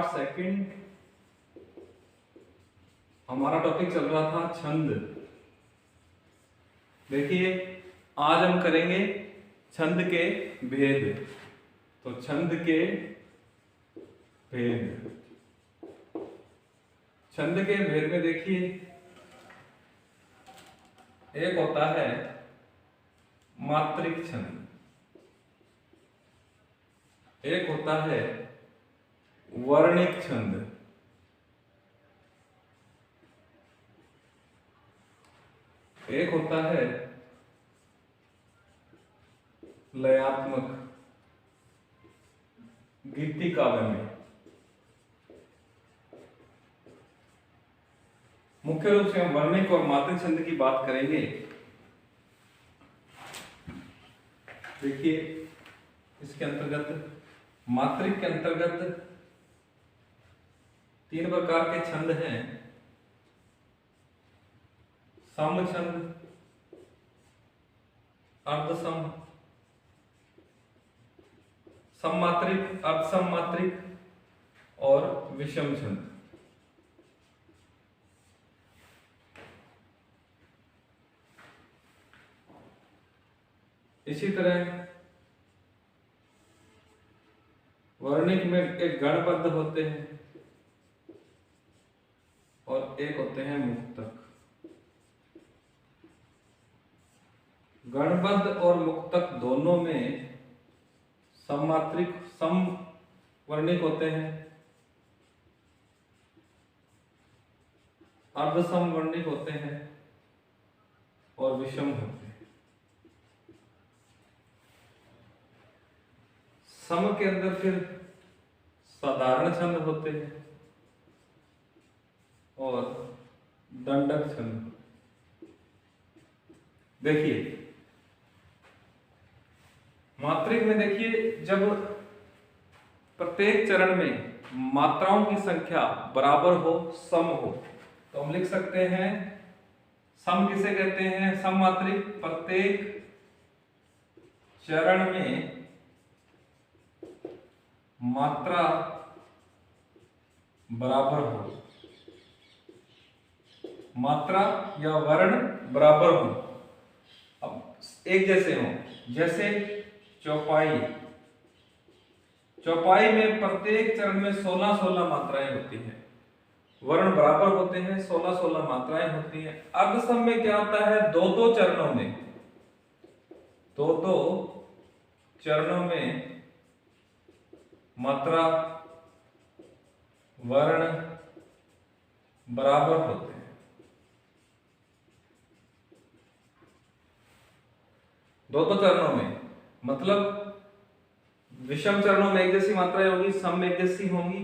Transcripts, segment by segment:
Second. हमारा topic चल रहा था छंद। देखिए आज हम करेंगे छंद के भेद। तो छंद के भेद, छंद के भेद में देखिए एक होता है मात्रिक छंद, एक होता है वर्णिक छंद, एक होता है लयात्मक गीति काव्य में। मुख्य रूप से हम वर्णिक और मात्रिक छंद की बात करेंगे। देखिए इसके अंतर्गत, मात्रिक के अंतर्गत 3 प्रकार के छंद हैं। सम छंद, अर्धसम, सममात्रिक, अर्धसममात्रिक और विषम छंद। इसी तरह वर्णिक में एक गणबद्ध होते हैं और एक होते हैं मुक्तक। गणबद्ध और मुक्तक दोनों में सममात्रिक, समवर्णिक होते हैं, अर्धसमवर्णिक होते हैं और विषम होते हैं। सम के अंदर फिर साधारण छंद होते हैं और दंडक छंद। देखिए मात्रिक में देखिए जब प्रत्येक चरण में मात्राओं की संख्या बराबर हो, सम हो, तो हम लिख सकते हैं सम किसे कहते हैं? सममात्रिक प्रत्येक चरण में मात्रा बराबर हो, मात्रा या वर्ण बराबर हो, अब एक जैसे हो। जैसे चौपाई, चौपाई में प्रत्येक चरण में 16-16 मात्राएं होती हैं, वर्ण बराबर होते हैं, 16-16 मात्राएं होती हैं। अर्धसम में क्या होता है? 2-2 चरणों में, 2-2 चरणों में मात्रा वर्ण बराबर होते हैं। 2-2 चरणों में मतलब विषम चरणों में एक जैसी मात्राएं होगी, सम में एक जैसी होंगी।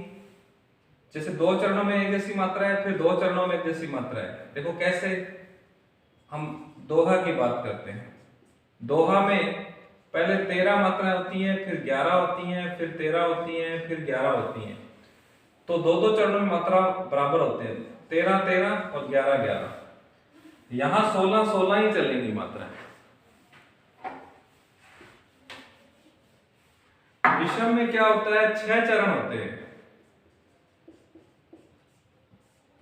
जैसे 2 चरणों में एक जैसी मात्रा है, फिर 2 चरणों में एक जैसी मात्रा है। देखो कैसे, हम दोहा की बात करते हैं। दोहा में पहले 13 मात्राएं होती हैं, फिर 11 होती हैं, फिर 13 होती हैं, फिर 11 होती हैं। तो 2-2 चरणों में मात्रा बराबर होते हैं, 13-13 और 11-11। यहां 16-16 ही चलेंगी मात्राएं। विषम में क्या होता है? 6 चरण होते हैं,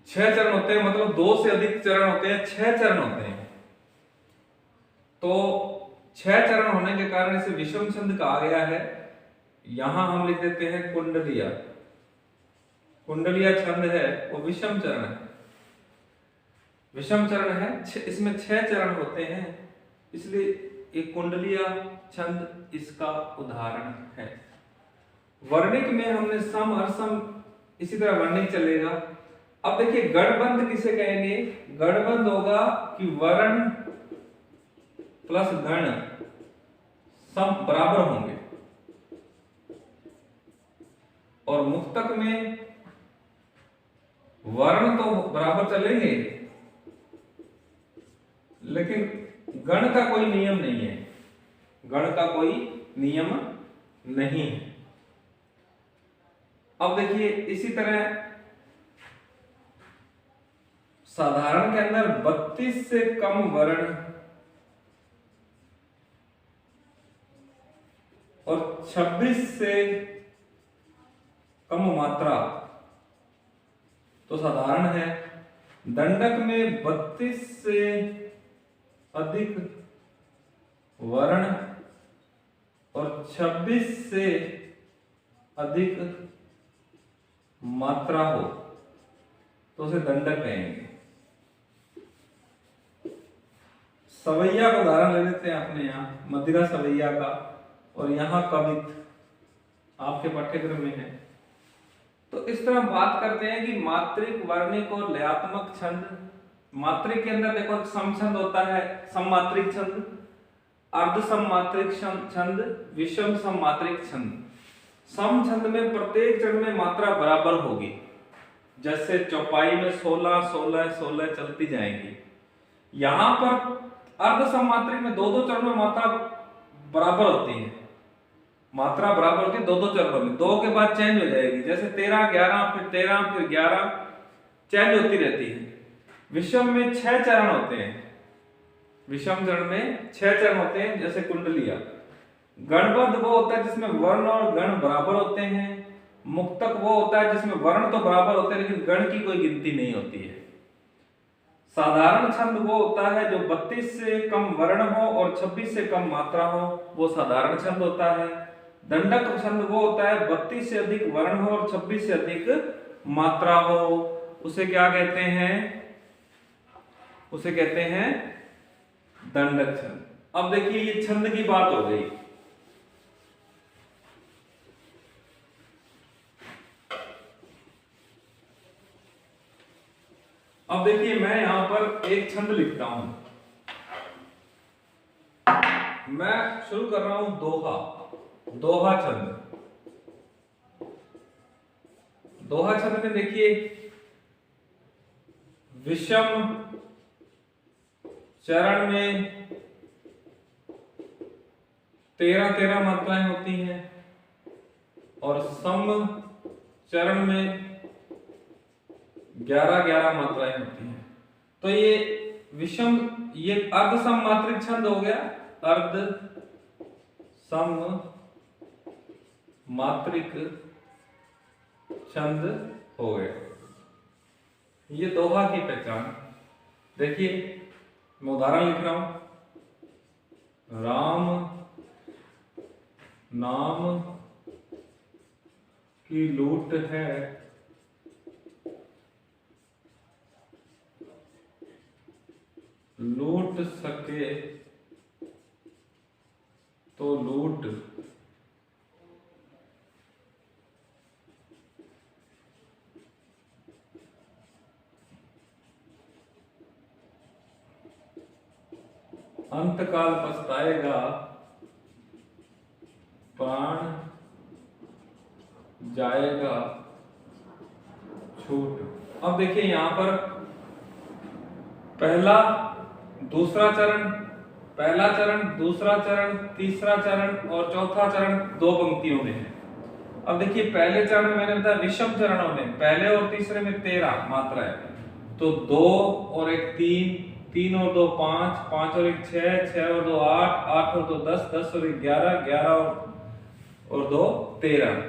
6 चरण होते हैं, मतलब 2 से अधिक चरण होते हैं, 6 चरण होते हैं। तो 6 चरण होने के कारण इसे विषम छंद कहा गया है। यहां हम लिख देते हैं कुंडलिया। कुंडलिया छंद है वो विषम चरण है, विषम चरण है। इसमें 6 चरण होते हैं, इसलिए एक कुंडलिया छंद इसका उदाहरण है। वर्णिक में हमने सम, अर्धसम, इसी तरह वर्णिक चलेगा। अब देखिए गणबद्ध किसे कहेंगे? गणबद्ध होगा कि वर्ण प्लस गण सम बराबर होंगे। और मुक्तक में वर्ण तो बराबर चलेंगे, लेकिन गण का कोई नियम नहीं है, गण का कोई नियम नहीं है। अब देखिए इसी तरह साधारण के अंदर 32 से कम वर्ण और 26 से कम मात्रा तो साधारण है। दंडक में 32 से अधिक वर्ण और 26 से अधिक मात्रा हो तो उसे दंडक कहेंगे। सवैया का उदाहरण ले लेते हैं अपने यहाँ, मदिरा सवैया का, और यहाँ कवित आपके पाठ्यक्रम में है। तो इस तरह बात करते हैं कि मात्रिक, वर्णिक और लयात्मक छंद। मात्रिक के अंदर देखो सम छंद होता है, सममात्रिक छंद, अर्ध सममात्रिक छंद, विषम सममात्रिक छंद। सम छंद में प्रत्येक चरण में मात्रा बराबर होगी, जैसे चौपाई में 16 16 16 चलती जाएगी। यहां पर अर्ध सममात्रिक में दो दो चरणों में मात्रा बराबर होती है, मात्रा बराबर होती है दो दो चरणों में, दो के बाद चेंज हो जाएगी, जैसे 13 11 फिर 13 फिर 11 चेंज होती रहती है। विषम में 6 चरण होते हैं, विषम चरण में 6 चरण होते हैं, जैसे कुंडलिया। गणबद्ध वो होता है जिसमें वर्ण और गण बराबर होते हैं। मुक्तक वो होता है जिसमें वर्ण तो बराबर होते हैं लेकिन गण की कोई गिनती नहीं होती है। साधारण छंद वो होता है जो 32 से कम वर्ण हो और 26 से कम मात्रा हो, वो साधारण छंद होता है। दंडक छंद वो होता है 32 से अधिक वर्ण हो और 26 से अधिक मात्रा हो, उसे क्या कहते हैं? उसे कहते हैं दंडक छंद। अब देखिए ये छंद की बात हो गई। अब देखिए मैं यहां पर एक छंद लिखता हूं, मैं शुरू कर रहा हूं दोहा, दोहा छंद। दोहा छंद में देखिए विषम चरण में 13 मात्राएं होती हैं और सम चरण में 11 मात्राएं होती हैं। तो ये विषम, ये अर्ध सममात्रिक छंद हो गया, अर्ध सम मात्रिक छंद हो गया। ये दोहा की पहचान। देखिए मैं उदाहरण लिख रहा हूं, राम नाम की लूट है, लूट सके तो लूट, अंतकाल पछताएगा, प्राण जाएगा छूट। अब देखिए यहां पर पहला दूसरा चरण, पहला चरण, दूसरा चरण, तीसरा चरण और चौथा चरण दो पंक्तियों में है। अब देखिए पहले चरण में मैंने बताया विषम चरणों में पहले और तीसरे में 13 मात्रा है, तो 2 और 1 3, 3 और 2 5, 5 और 1 6, 6 और 2 8, 8 और 2 10, 10 और 1 11, 11 और 2 13।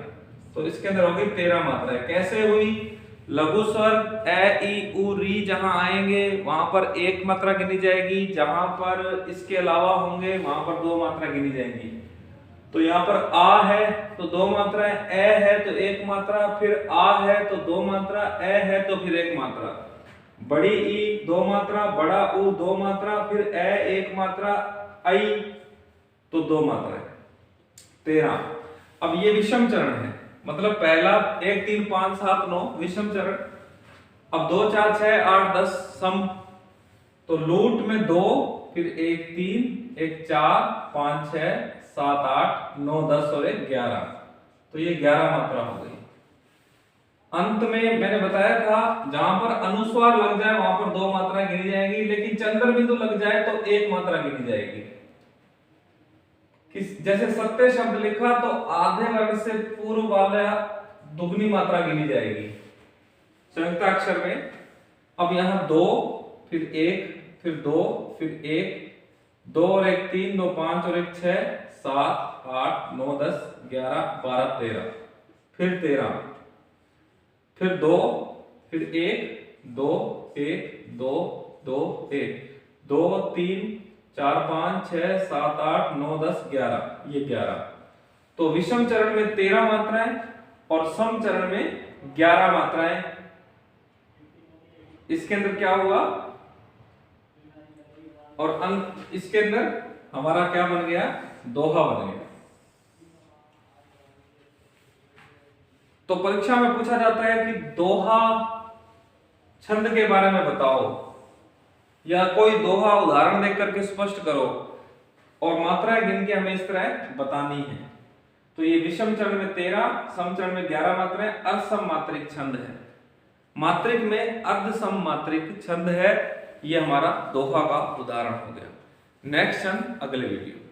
तो इसके अंदर हो गई 13 मात्राएं। कैसे हुई? लघु स्वर ए ई उ री जहां आएंगे वहां पर एक मात्रा गिनी जाएगी, जहां पर इसके अलावा होंगे वहां पर 2 मात्रा गिनी जाएंगी। तो यहाँ पर आ है तो 2 मात्रा, ए है तो 1 मात्रा, फिर आ है तो 2 मात्रा, ए है तो फिर 1 मात्रा, बड़ी ई 2 मात्रा, बड़ा उ 2 मात्रा, फिर ए 1 मात्रा, आई तो 2 मात्रा, 13। अब ये विषम चरण है, मतलब पहला 1 3 5 7 9 विषम चरण। अब 2 4 6 8 10 सम, तो लूट में 2, फिर 1 3, 1 4 5 6 7 8 9 10 और 1 11, तो ये 11 मात्रा हो गई। अंत में मैंने बताया था जहां पर अनुस्वार लग जाए वहां पर 2 मात्राएं गिनी जाएंगी, लेकिन चंद्र बिंदु लग जाए तो 1 मात्रा गिनी जाएगी। जैसे सत्य शब्द लिखा तो आधे वर्ग से पूर्व वाला दुगनी मात्रा गिनी जाएगी संयुक्ताक्षर में। अब यहाँ 2 फिर 1 फिर 2 फिर 1, 2 और 1 3, 2 5 और 1 6 7 8 9 10 11 12 13, फिर 13, फिर 2 फिर 1 2 1 2 2 1 2 3 4 5 6 7 8 9 10 11, ये 11। तो विषम चरण में 13 मात्राएं और सम चरण में 11 मात्राएं। इसके अंदर क्या हुआ, और अंक इसके अंदर हमारा क्या बन गया, दोहा बन गया। तो परीक्षा में पूछा जाता है कि दोहा छंद के बारे में बताओ, या कोई दोहा उदाहरण देख करके स्पष्ट करो, और मात्राएं गिन के हमें इस तरह बतानी है। तो ये विषम चरण में 13, सम चरण में 11 मात्राएं, अर्धसम मात्रिक छंद है। मात्रिक में अर्धसम मात्रिक छंद है, ये हमारा दोहा का उदाहरण हो गया। नेक्स्ट छंद अगले वीडियो।